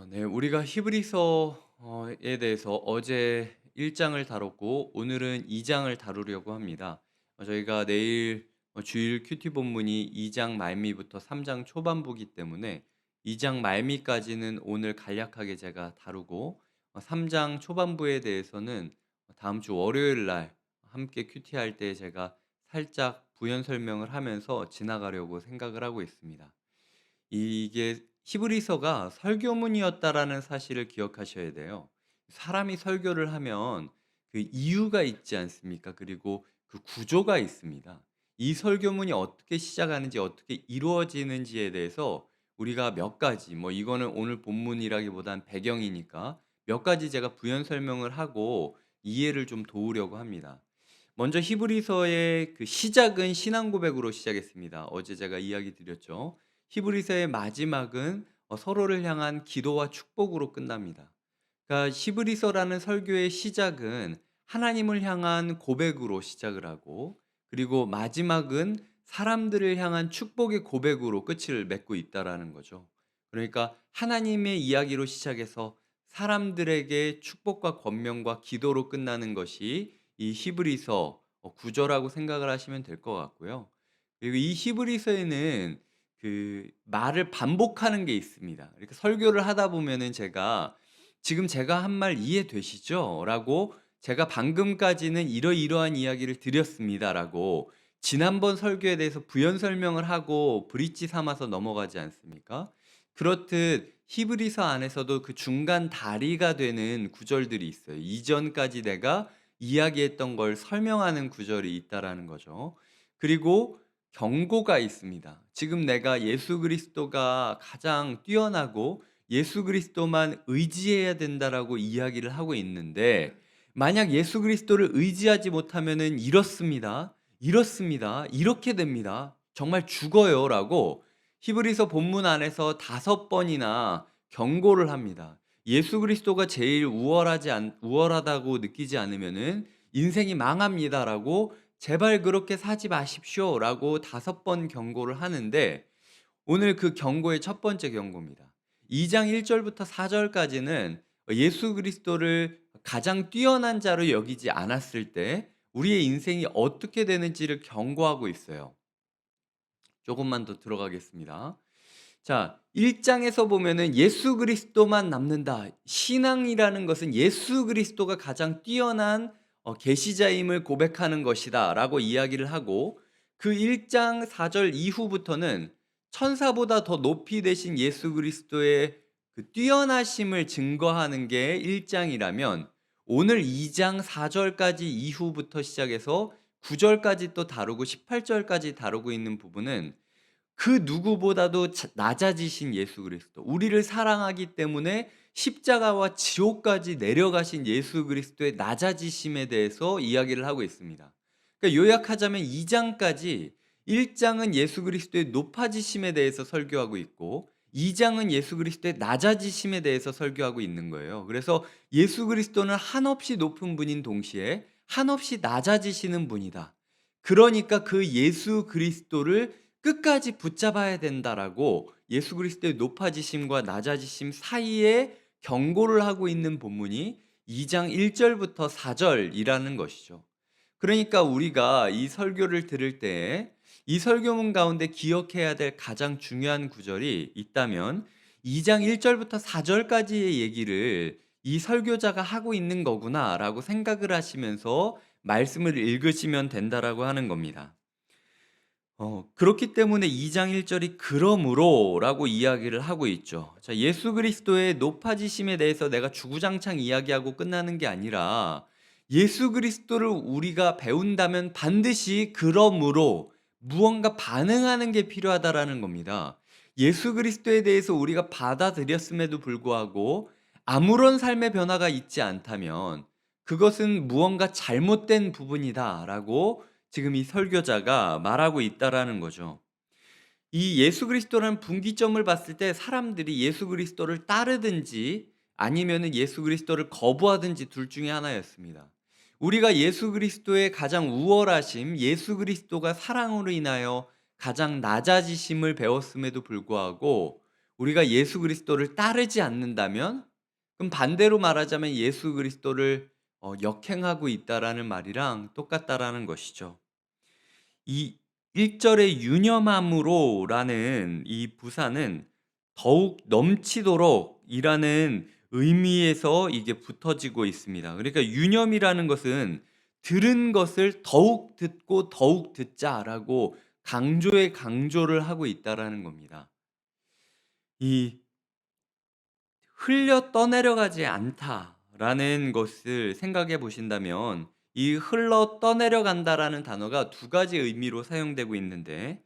네. 우리가 히브리서에 대해서 어제 1 장을 다뤘고 오늘은 2 장을 다루려고 합니다. 저희가 내일 주일 큐티 본문이 2장 말미부터 3장 초반부기 때문에 2장 말미까지는 오늘 간략하게 제가 다루고 3장 초반부에 대해서는 다음 주 월요일 날 함께 큐티할 때 제가 살짝 부연 설명을 하면서 지나가려고 생각을 하고 있습니다. 이게 히브리서가 설교문이었다라는 사실을 기억하셔야 돼요. 사람이 설교를 하면 그 이유가 있지 않습니까? 그리고 그 구조가 있습니다. 이 설교문이 어떻게 시작하는지 어떻게 이루어지는지에 대해서 우리가 몇 가지 이거는 오늘 본문이라기보단 배경이니까 몇 가지 제가 부연 설명을 하고 이해를 좀 도우려고 합니다. 먼저 히브리서의 그 시작은 신앙 고백으로 시작했습니다. 어제 제가 이야기 드렸죠. 히브리서의 마지막은 서로를 향한 기도와 축복으로 끝납니다. 그러니까 히브리서라는 설교의 시작은 하나님을 향한 고백으로 시작을 하고, 그리고 마지막은 사람들을 향한 축복의 고백으로 끝을 맺고 있다라는 거죠. 그러니까 하나님의 이야기로 시작해서 사람들에게 축복과 권면과 기도로 끝나는 것이 이 히브리서 구조라고 생각을 하시면 될 것 같고요. 그리고 이 히브리서에는 그 말을 반복하는 게 있습니다. 이렇게 설교를 하다 보면은 제가 "지금 제가 한 말 이해되시죠? 라고 "제가 방금까지는 이러이러한 이야기를 드렸습니다."라고 지난번 설교에 대해서 부연 설명을 하고 브릿지 삼아서 넘어가지 않습니까? 그렇듯 히브리서 안에서도 그 중간 다리가 되는 구절들이 있어요. 이전까지 내가 이야기했던 걸 설명하는 구절이 있다라는 거죠. 그리고 경고가 있습니다. 지금 내가 예수 그리스도가 가장 뛰어나고 예수 그리스도만 의지해야 된다라고 이야기를 하고 있는데, 만약 예수 그리스도를 의지하지 못하면은 이렇습니다. 이렇습니다. 이렇게 됩니다. 정말 죽어요라고 히브리서 본문 안에서 5번이나 경고를 합니다. 예수 그리스도가 제일 우월하다고 느끼지 않으면은 인생이 망합니다라고 "제발 그렇게 사지 마십시오."라고 5번 경고를 하는데, 오늘 그 경고의 첫 번째 경고입니다. 2장 1 절부터 4 절까지는 예수 그리스도를 가장 뛰어난 자로 여기지 않았을 때 우리의 인생이 어떻게 되는지를 경고하고 있어요. 조금만 더 들어가겠습니다. 자, 1 장에서 보면은 "예수 그리스도만 남는다. 신앙이라는 것은 예수 그리스도가 가장 뛰어난 계시자임을 고백하는 것이다."라고 이야기를 하고, 그 1장 4절 이후부터는 천사보다 더 높이 되신 예수 그리스도의 그 뛰어나심을 증거하는 게 1 장이라면, 오늘 2장 4 절까지 이후부터 시작해서 9 절까지 또 다루고 18 절까지 다루고 있는 부분은 그 누구보다도 낮아지신 예수 그리스도, 우리를 사랑하기 때문에 십자가와 지옥까지 내려가신 예수 그리스도의 낮아지심에 대해서 이야기를 하고 있습니다. 그러니까 요약하자면 2 장까지, 1 장은 예수 그리스도의 높아지심에 대해서 설교하고 있고 2 장은 예수 그리스도의 낮아지심에 대해서 설교하고 있는 거예요. 그래서 예수 그리스도는 한없이 높은 분인 동시에 한없이 낮아지시는 분이다. 그러니까 그 예수 그리스도를 끝까지 붙잡아야 된다라고 예수 그리스도의 높아지심과 낮아지심 사이에 경고를 하고 있는 본문이 2장 1 절부터 4 절이라는 것이죠. 그러니까 우리가 이 설교를 들을 때 이 설교문 가운데 기억해야 될 가장 중요한 구절이 있다면 2장 1 절부터 4 절까지의 얘기를 이 설교자가 하고 있는 거구나라고 생각을 하시면서 말씀을 읽으시면 된다라고 하는 겁니다. 그렇기 때문에 2장 1 절이 "그러므로"라고 이야기를 하고 있죠. 자, 예수 그리스도의 높아지심에 대해서 내가 주구장창 이야기하고 끝나는 게 아니라 예수 그리스도를 우리가 배운다면 반드시 "그러므로" 무언가 반응하는 게 필요하다라는 겁니다. 예수 그리스도에 대해서 우리가 받아들였음에도 불구하고 아무런 삶의 변화가 있지 않다면 그것은 무언가 잘못된 부분이다라고 지금 이 설교자가 말하고 있다라는 거죠. 이 예수 그리스도라는 분기점을 봤을 때 사람들이 예수 그리스도를 따르든지 아니면은 예수 그리스도를 거부하든지 둘 중에 하나였습니다. 우리가 예수 그리스도의 가장 우월하심, 예수 그리스도가 사랑으로 인하여 가장 낮아지심을 배웠음에도 불구하고 우리가 예수 그리스도를 따르지 않는다면 그럼 반대로 말하자면 예수 그리스도를 역행하고 있다라는 말이랑 똑같다라는 것이죠. 이 1 절의 유념함으로라는 이 부사는 더욱 넘치도록이라는 의미에서 이게 붙어지고 있습니다. 그러니까 유념이라는 것은 들은 것을 더욱 듣고 더욱 듣자라고 강조에 강조를 하고 있다라는 겁니다. 이 흘려 떠내려가지 않다라는 것을 생각해 보신다면 이 흘러 떠내려간다라는 단어가 두 가지 의미로 사용되고 있는데,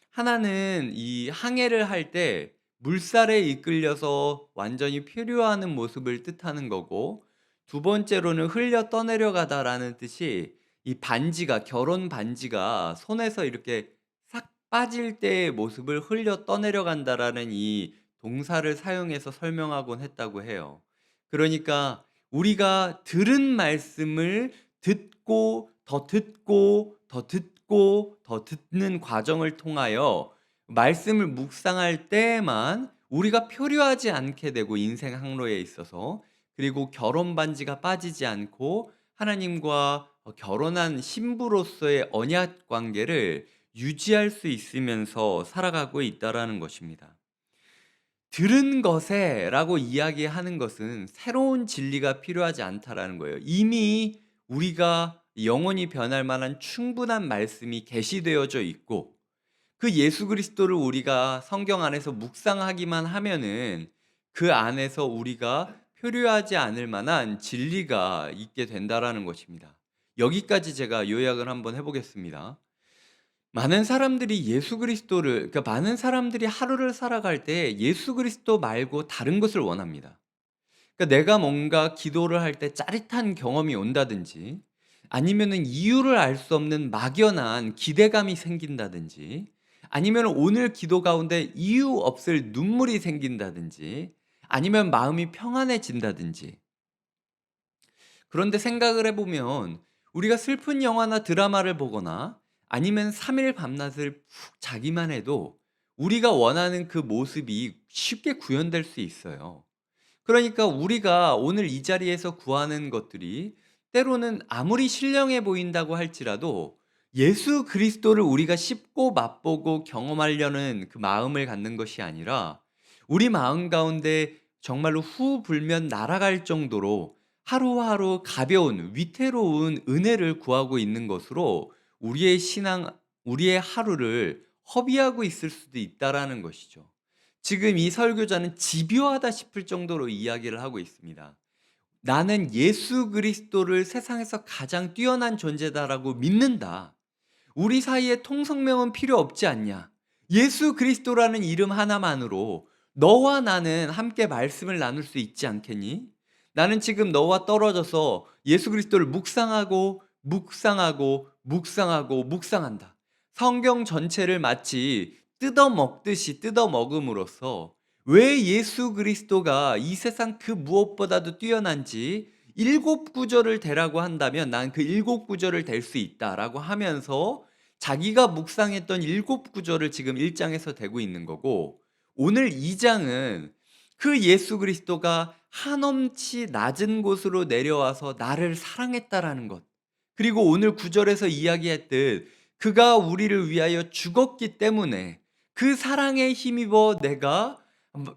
하나는 이 항해를 할 때 물살에 이끌려서 완전히 표류하는 모습을 뜻하는 거고, 두 번째로는 흘려 떠내려가다라는 뜻이 이 반지가, 결혼 반지가 손에서 이렇게 싹 빠질 때의 모습을 흘려 떠내려간다라는 이 동사를 사용해서 설명하곤 했다고 해요. 그러니까 우리가 들은 말씀을 듣고 더 듣고 더 듣고 더 듣는 과정을 통하여 말씀을 묵상할 때에만 우리가 표류하지 않게 되고, 인생 항로에 있어서, 그리고 결혼 반지가 빠지지 않고 하나님과 결혼한 신부로서의 언약 관계를 유지할 수 있으면서 살아가고 있다라는 것입니다. 들은 것에라고 이야기하는 것은 새로운 진리가 필요하지 않다라는 거예요. 이미 우리가 영원히 변할 만한 충분한 말씀이 계시되어져 있고, 그 예수 그리스도를 우리가 성경 안에서 묵상하기만 하면은 그 안에서 우리가 표류하지 않을 만한 진리가 있게 된다라는 것입니다. 여기까지 제가 요약을 한번 해보겠습니다. 많은 사람들이 예수 그리스도를, 그러니까 많은 사람들이 하루를 살아갈 때 예수 그리스도 말고 다른 것을 원합니다. 그러니까 내가 뭔가 기도를 할 때 짜릿한 경험이 온다든지, 아니면은 이유를 알 수 없는 막연한 기대감이 생긴다든지, 아니면 오늘 기도 가운데 이유 없을 눈물이 생긴다든지, 아니면 마음이 평안해진다든지. 그런데 생각을 해보면 우리가 슬픈 영화나 드라마를 보거나 아니면 3일 밤낮을 푹 자기만 해도 우리가 원하는 그 모습이 쉽게 구현될 수 있어요. 그러니까 우리가 오늘 이 자리에서 구하는 것들이 때로는 아무리 신령해 보인다고 할지라도 예수 그리스도를 우리가 씹고 맛보고 경험하려는 그 마음을 갖는 것이 아니라, 우리 마음 가운데 정말로 후 불면 날아갈 정도로 하루하루 가벼운 위태로운 은혜를 구하고 있는 것으로 우리의 신앙, 우리의 하루를 허비하고 있을 수도 있다라는 것이죠. 지금 이 설교자는 집요하다 싶을 정도로 이야기를 하고 있습니다. 나는 예수 그리스도를 세상에서 가장 뛰어난 존재다라고 믿는다. 우리 사이에 통성명은 필요 없지 않냐? 예수 그리스도라는 이름 하나만으로 너와 나는 함께 말씀을 나눌 수 있지 않겠니? 나는 지금 너와 떨어져서 예수 그리스도를 묵상하고 묵상하고 묵상하고 묵상한다. 성경 전체를 마치 뜯어 먹듯이 뜯어 먹음으로써 왜 예수 그리스도가 이 세상 그 무엇보다도 뛰어난지 일곱 구절을 대라고 한다면 난 그 일곱 구절을 댈 수 있다라고 하면서 자기가 묵상했던 일곱 구절을 지금 1장에서 대고 있는 거고, 오늘 2장은 그 예수 그리스도가 한없이 낮은 곳으로 내려와서 나를 사랑했다라는 것, 그리고 오늘 9절에서 이야기했듯 그가 우리를 위하여 죽었기 때문에 그 사랑에 힘입어 내가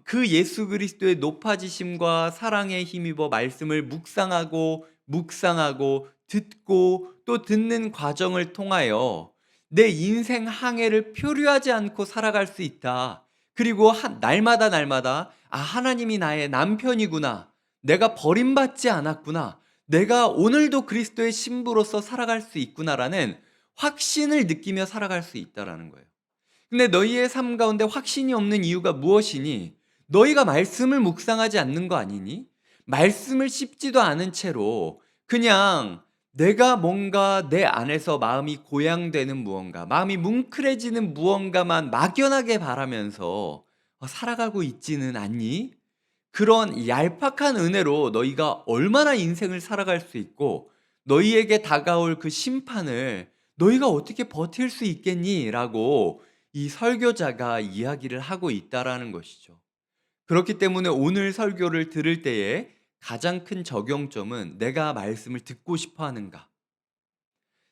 그 예수 그리스도의 높아지심과 사랑에 힘입어 말씀을 묵상하고 묵상하고 듣고 또 듣는 과정을 통하여 내 인생 항해를 표류하지 않고 살아갈 수 있다. 그리고 날마다 날마다 하나님이 나의 남편이구나. 내가 버림받지 않았구나. 내가 오늘도 그리스도의 신부로서 살아갈 수 있구나라는 확신을 느끼며 살아갈 수 있다라는 거예요. 근데 너희의 삶 가운데 확신이 없는 이유가 무엇이니? 너희가 말씀을 묵상하지 않는 거 아니니? 말씀을 씹지도 않은 채로 그냥 내가 뭔가 내 안에서 마음이 고양되는 무언가, 마음이 뭉클해지는 무언가만 막연하게 바라면서 살아가고 있지는 않니? 그런 얄팍한 은혜로 너희가 얼마나 인생을 살아갈 수 있고 너희에게 다가올 그 심판을 너희가 어떻게 버틸 수 있겠니? 라고 이 설교자가 이야기를 하고 있다라는 것이죠. 그렇기 때문에 오늘 설교를 들을 때에 가장 큰 적용점은 '내가 말씀을 듣고 싶어 하는가?'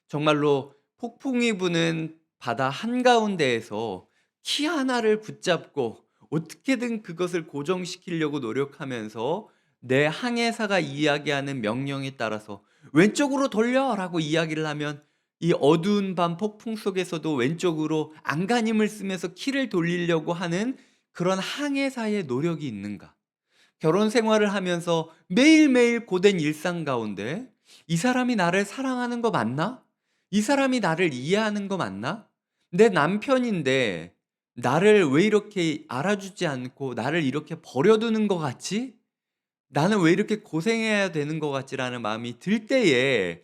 정말로 폭풍이 부는 바다 한가운데에서 키 하나를 붙잡고 어떻게든 그것을 고정시키려고 노력하면서 내 항해사가 이야기하는 명령에 따라서 "왼쪽으로 돌려!"라고 이야기를 하면 이 어두운 밤 폭풍 속에서도 왼쪽으로 안간힘을 쓰면서 키를 돌리려고 하는 그런 항해사의 노력이 있는가? 결혼 생활을 하면서 매일매일 고된 일상 가운데 '이 사람이 나를 사랑하는 거 맞나? 이 사람이 나를 이해하는 거 맞나? 내 남편인데 나를 왜 이렇게 알아주지 않고 나를 이렇게 버려두는 것 같지? 나는 왜 이렇게 고생해야 되는 것 같지?'라는 마음이 들 때에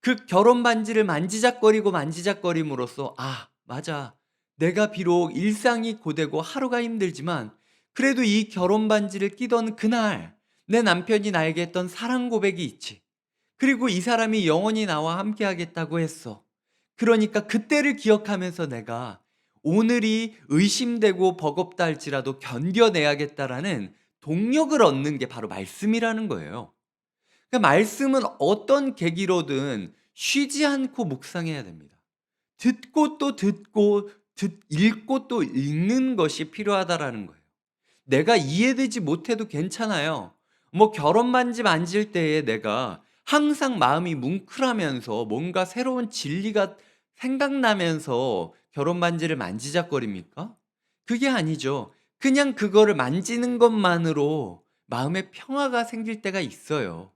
그 결혼 반지를 만지작거리고 만지작거림으로써 '아 맞아. 내가 비록 일상이 고되고 하루가 힘들지만 그래도 이 결혼 반지를 끼던 그날 내 남편이 나에게 했던 사랑 고백이 있지. 그리고 이 사람이 영원히 나와 함께 하겠다고 했어. 그러니까 그때를 기억하면서 내가 오늘이 의심되고 버겁다 할지라도 견뎌내야겠다.'라는 동력을 얻는 게 바로 말씀이라는 거예요. 그러니까 말씀은 어떤 계기로든 쉬지 않고 묵상해야 됩니다. 듣고 또 듣고 읽고 또 읽는 것이 필요하다라는 거예요. 내가 이해되지 못해도 괜찮아요. 뭐 결혼 반지 만질 때에 내가 항상 마음이 뭉클하면서 뭔가 새로운 진리가 생각나면서 결혼 반지를 만지작거립니까? 그게 아니죠. 그냥 그거를 만지는 것만으로 마음의 평화가 생길 때가 있어요.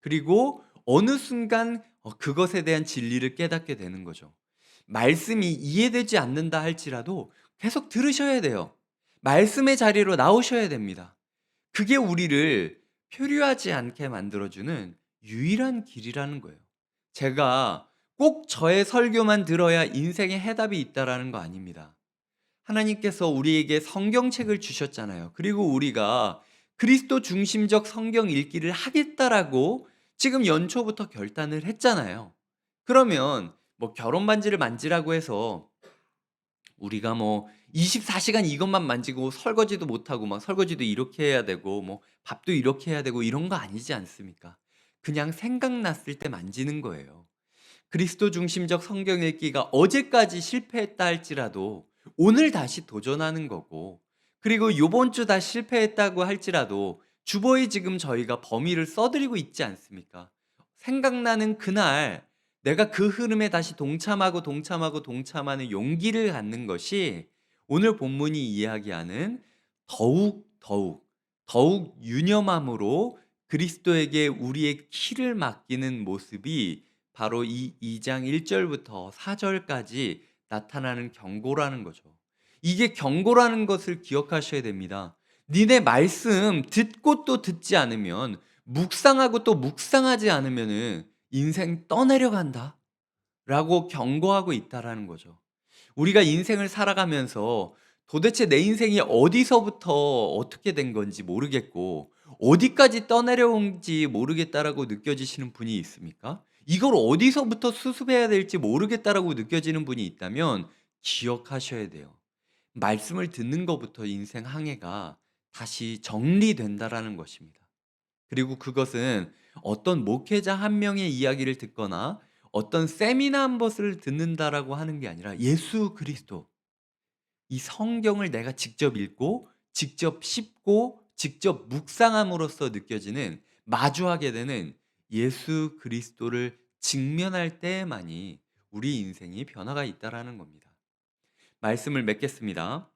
그리고 어느 순간 그것에 대한 진리를 깨닫게 되는 거죠. 말씀이 이해되지 않는다 할지라도 계속 들으셔야 돼요. 말씀의 자리로 나오셔야 됩니다. 그게 우리를 표류하지 않게 만들어주는 유일한 길이라는 거예요. 제가 꼭 저의 설교만 들어야 인생의 해답이 있다라는 거 아닙니다. 하나님께서 우리에게 성경책을 주셨잖아요. 그리고 우리가 그리스도 중심적 성경 읽기를 하겠다라고 지금 연초부터 결단을 했잖아요. 그러면 뭐 결혼 반지를 만지라고 해서 우리가 뭐 24시간 이것만 만지고 설거지도 못하고 막 설거지도 이렇게 해야 되고 뭐 밥도 이렇게 해야 되고 이런 거 아니지 않습니까? 그냥 생각났을 때 만지는 거예요. 그리스도 중심적 성경 읽기가 어제까지 실패했다 할지라도 오늘 다시 도전하는 거고, 그리고 요번 주 다시 실패했다고 할지라도 주보에 지금 저희가 범위를 써드리고 있지 않습니까? 생각나는 그날 내가 그 흐름에 다시 동참하고 동참하고 동참하는 용기를 갖는 것이 오늘 본문이 이야기하는 더욱 유념함으로 그리스도에게 우리의 키를 맡기는 모습이 바로 이 2장 1 절부터 4 절까지 나타나는 경고라는 거죠. 이게 경고라는 것을 기억하셔야 됩니다. 니네 말씀 듣고 또 듣지 않으면 묵상하고 또 묵상하지 않으면은 인생 떠내려간다. 라고 경고하고 있다라는 거죠. 우리가 인생을 살아가면서 도대체 내 인생이 어디서부터 어떻게 된 건지 모르겠고 어디까지 떠내려온지 모르겠다라고 느껴지시는 분이 있습니까? 이걸 어디서부터 수습해야 될지 모르겠다라고 느껴지는 분이 있다면 기억하셔야 돼요. 말씀을 듣는 것부터 인생 항해가 다시 정리된다라는 것입니다. 그리고 그것은 어떤 목회자 한 명의 이야기를 듣거나 어떤 세미나 한 것을 듣는다라고 하는 게 아니라 예수 그리스도, 이 성경을 내가 직접 읽고 직접 씹고 직접 묵상함으로써 느껴지는, 마주하게 되는 예수 그리스도를 직면할 때에만이 우리 인생이 변화가 있다라는 겁니다. 말씀을 맺겠습니다.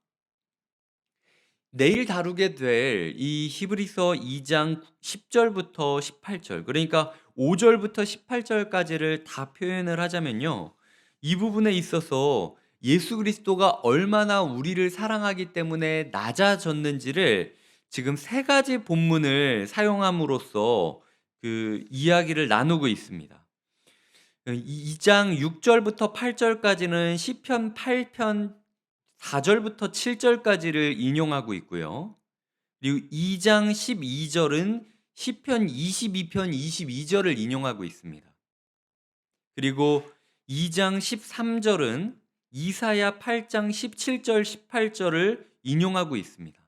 내일 다루게 될 이 히브리서 2장 10 절부터 18절, 그러니까 5 절부터 18 절까지를 다 표현을 하자면요. 이 부분에 있어서 예수 그리스도가 얼마나 우리를 사랑하기 때문에 낮아졌는지를 지금 세 가지 본문을 사용함으로써 그 이야기를 나누고 있습니다. 2장 6 절부터 8 절까지는 시편 8편 4 절부터 7 절까지를 인용하고 있고요. 그리고 2장 12 절은 시편 22편 22 절을 인용하고 있습니다. 그리고 2장 13 절은 이사야 8장 17절 18절을 인용하고 있습니다.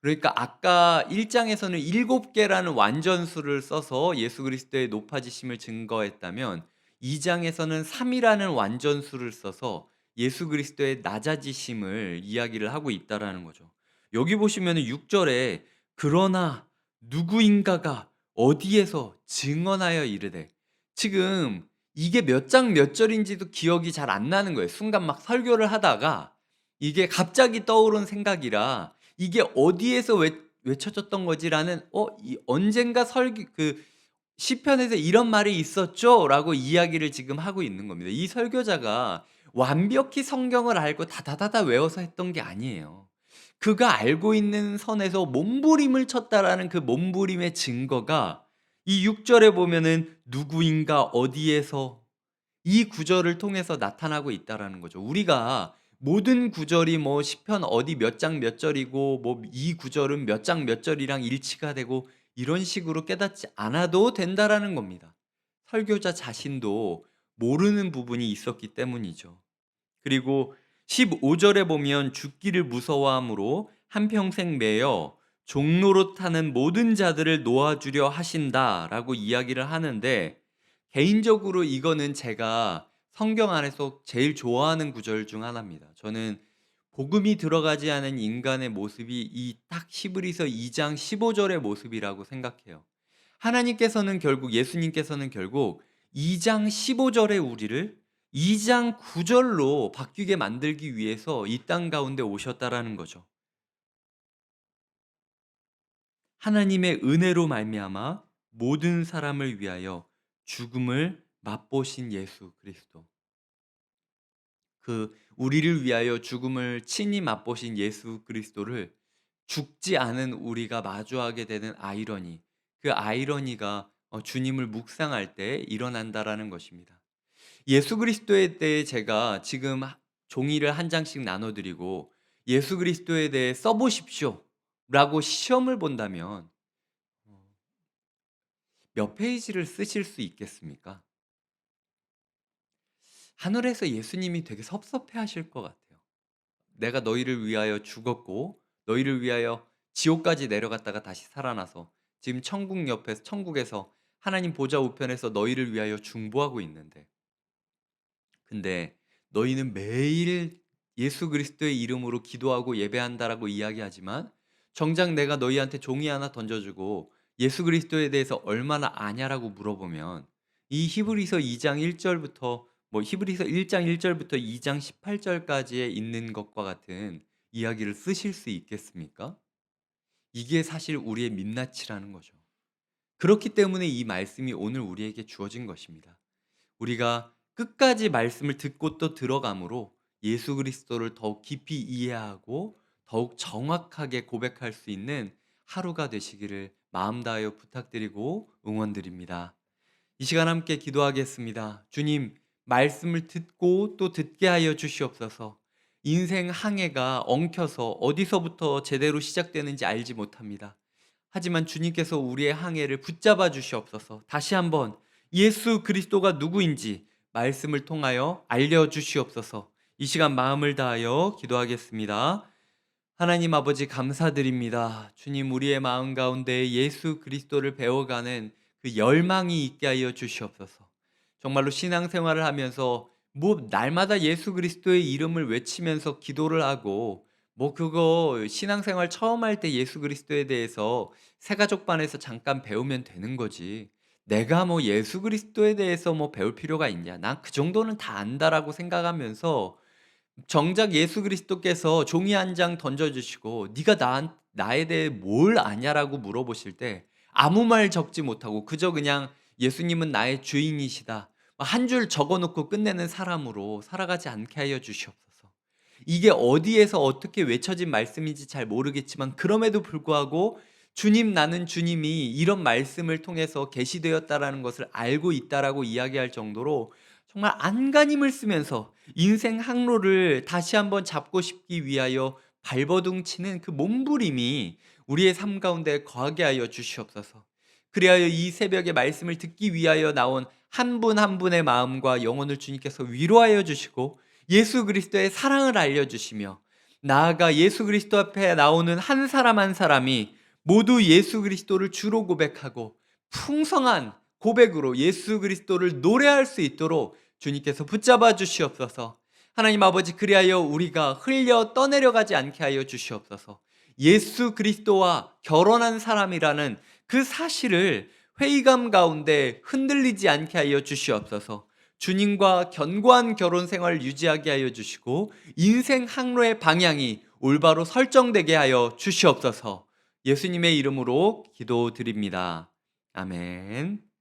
그러니까 아까 1 장에서는 7 개라는 완전수를 써서 예수 그리스도의 높아지심을 증거했다면 2 장에서는 3 이라는 완전수를 써서 예수 그리스도의 낮아지심을 이야기를 하고 있다라는 거죠. 여기 보시면은 6 절에 그러나 누구인가가 어디에서 증언하여 이르되, 지금 이게 몇 장 몇 절인지도 기억이 잘 안 나는 거예요. 순간 막 설교를 하다가 이게 갑자기 떠오른 생각이라 '이게 어디에서 외쳐졌던 거지?'라는 이 언젠가 설교 시편에서 "이런 말이 있었죠."라고 이야기를 지금 하고 있는 겁니다. 이 설교자가 완벽히 성경을 알고 다다다다 외워서 했던 게 아니에요. 그가 알고 있는 선에서 몸부림을 쳤다라는 그 몸부림의 증거가 이 6 절에 보면은 "누구인가 어디에서" 이 구절을 통해서 나타나고 있다라는 거죠. 우리가 모든 구절이 뭐 시편 어디 몇 장 몇 절이고 뭐 이 구절은 몇 장 몇 절이랑 일치가 되고 이런 식으로 깨닫지 않아도 된다라는 겁니다. 설교자 자신도 모르는 부분이 있었기 때문이죠. 그리고 15 절에 보면 죽기를 무서워함으로 한평생 매여 종로로 타는 모든 자들을 놓아주려 하신다라고 이야기를 하는데, 개인적으로 이거는 제가 성경 안에서 제일 좋아하는 구절 중 하나입니다. 저는 복음이 들어가지 않은 인간의 모습이 이 딱 히브리서 2장 15 절의 모습이라고 생각해요. 하나님께서는 결국, 예수님께서는 결국 2장 15 절의 우리를 2장 9 절로 바뀌게 만들기 위해서 이 땅 가운데 오셨다라는 거죠. 하나님의 은혜로 말미암아 모든 사람을 위하여 죽음을 맛보신 예수 그리스도. 우리를 위하여 죽음을 친히 맛보신 예수 그리스도를 죽지 않은 우리가 마주하게 되는 아이러니. 그 아이러니가 주님을 묵상할 때 일어난다라는 것입니다. 예수 그리스도에 대해 제가 지금 종이를 한 장씩 나눠 드리고 "예수 그리스도에 대해 써 보십시오."라고 시험을 본다면 몇 페이지를 쓰실 수 있겠습니까? 하늘에서 예수님이 되게 섭섭해하실 것 같아요. 내가 너희를 위하여 죽었고 너희를 위하여 지옥까지 내려갔다가 다시 살아나서 지금 천국에서 하나님 보좌 우편에서 너희를 위하여 중보하고 있는데, 근데 너희는 매일 예수 그리스도의 이름으로 기도하고 예배한다라고 이야기하지만 정작 내가 너희한테 종이 하나 던져주고 예수 그리스도에 대해서 얼마나 아냐라고 물어보면 이 히브리서 2장 1절부터 히브리서 1장 1절부터 2장 18절까지에 있는 것과 같은 이야기를 쓰실 수 있겠습니까? 이게 사실 우리의 민낯이라는 거죠. 그렇기 때문에 이 말씀이 오늘 우리에게 주어진 것입니다. 우리가 끝까지 말씀을 듣고 또 들어감으로 예수 그리스도를 더욱 깊이 이해하고 더욱 정확하게 고백할 수 있는 하루가 되시기를 마음 다하여 부탁드리고 응원드립니다. 이 시간 함께 기도하겠습니다. 주님, 말씀을 듣고 또 듣게 하여 주시옵소서. 인생 항해가 엉켜서 어디서부터 제대로 시작되는지 알지 못합니다. 하지만 주님께서 우리의 항해를 붙잡아 주시옵소서. 다시 한번 예수 그리스도가 누구인지 말씀을 통하여 알려 주시옵소서. 이 시간 마음을 다하여 기도하겠습니다. 하나님 아버지, 감사드립니다. 주님, 우리의 마음 가운데 예수 그리스도를 배워가는 그 열망이 있게 하여 주시옵소서. 정말로 신앙생활을 하면서 날마다 예수 그리스도의 이름을 외치면서 기도를 하고 그거 신앙생활 처음 할 때 예수 그리스도에 대해서 새가족반에서 잠깐 배우면 되는 거지. 내가 예수 그리스도에 대해서 배울 필요가 있냐? 난 그 정도는 다 안다라고 생각하면서 정작 예수 그리스도께서 종이 한 장 던져 주시고 "네가 나에 대해 뭘 아냐?"라고 물어보실 때 아무 말 적지 못하고 그저 그냥 "예수님은 나의 주인이시다." 한 줄 적어 놓고 끝내는 사람으로 살아가지 않게 하여 주시옵소서. 이게 어디에서 어떻게 외쳐진 말씀인지 잘 모르겠지만 그럼에도 불구하고 "주님, 나는 주님이 이런 말씀을 통해서 계시되었다."라는 것을 알고 있다라고 이야기할 정도로 정말 안간힘을 쓰면서 인생 항로를 다시 한번 잡고 싶기 위하여 발버둥 치는 그 몸부림이 우리의 삶 가운데 거하게 하여 주시옵소서. 그리하여 이 새벽에 말씀을 듣기 위하여 나온 한 분 한 분의 마음과 영혼을 주님께서 위로하여 주시고 예수 그리스도의 사랑을 알려 주시며 나아가 예수 그리스도 앞에 나오는 한 사람 한 사람이 모두 예수 그리스도를 주로 고백하고 풍성한 고백으로 예수 그리스도를 노래할 수 있도록 주님께서 붙잡아 주시옵소서. 하나님 아버지, 그리하여 우리가 흘려 떠내려가지 않게 하여 주시옵소서. 예수 그리스도와 결혼한 사람이라는 그 사실을 회의감 가운데 흔들리지 않게 하여 주시옵소서. 주님과 견고한 결혼 생활을 유지하게 하여 주시고 인생 항로의 방향이 올바로 설정되게 하여 주시옵소서. 예수님의 이름으로 기도드립니다. 아멘.